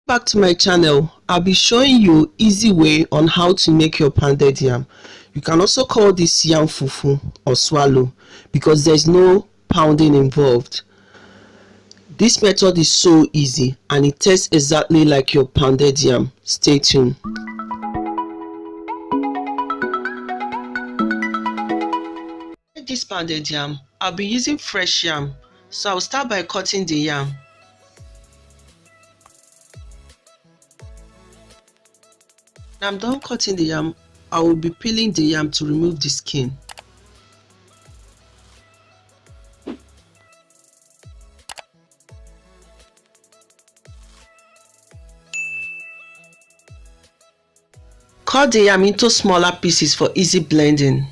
Back to my channel. I'll be showing you easy way on how to make your pounded yam. You can also call this yam fufu or swallow because there's no pounding involved. This method is so easy and it tastes exactly like your pounded yam. Stay tuned. For this pounded yam, I'll be using fresh yam, so I'll start by cutting the yam. When I'm done cutting the yam, I will be peeling the yam to remove the skin. Cut the yam into smaller pieces for easy blending.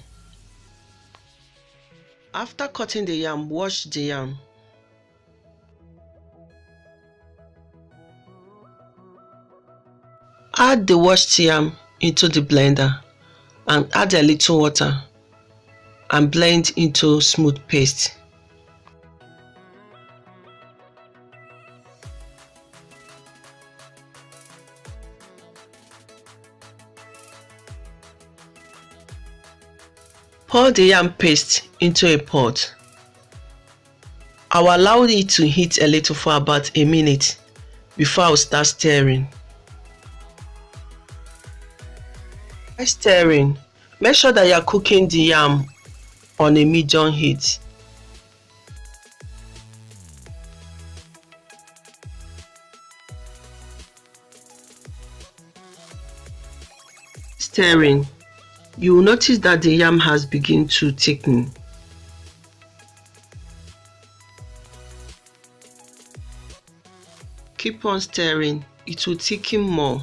After cutting the yam, wash the yam. Add the washed yam into the blender and add a little water and blend into smooth paste. Pour the yam paste into a pot. I'll allow it to heat a little for about a minute before I'll start stirring. While stirring, make sure that you are cooking the yam on a medium heat. Stirring, you will notice that the yam has begun to thicken. Keep on stirring, it will thicken more.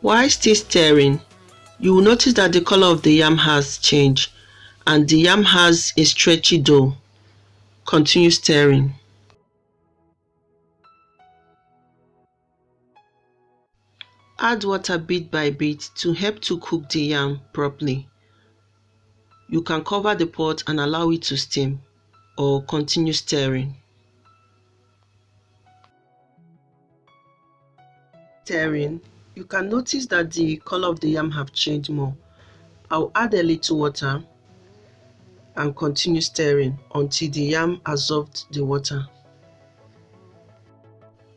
While still stirring, you will notice that the color of the yam has changed and the yam has a stretchy dough. Continue stirring. Add water bit by bit to help to cook the yam properly. You can cover the pot and allow it to steam or continue stirring. Stirring, you can notice that the color of the yam have changed more. I'll add a little water and continue stirring until the yam absorbed the water.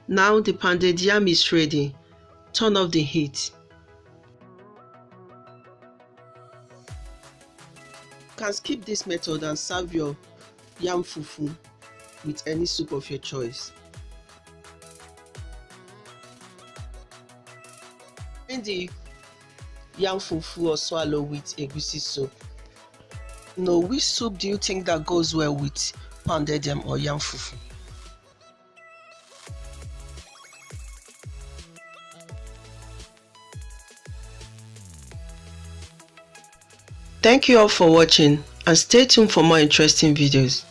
Now the pounded yam is ready. Turn off the heat. You can skip this method and serve your yam fufu with any soup of your choice. And the yam fufu or swallow with egusi soup. Now, which soup do you think that goes well with pounded yam or yam fufu? Thank you all for watching and stay tuned for more interesting videos.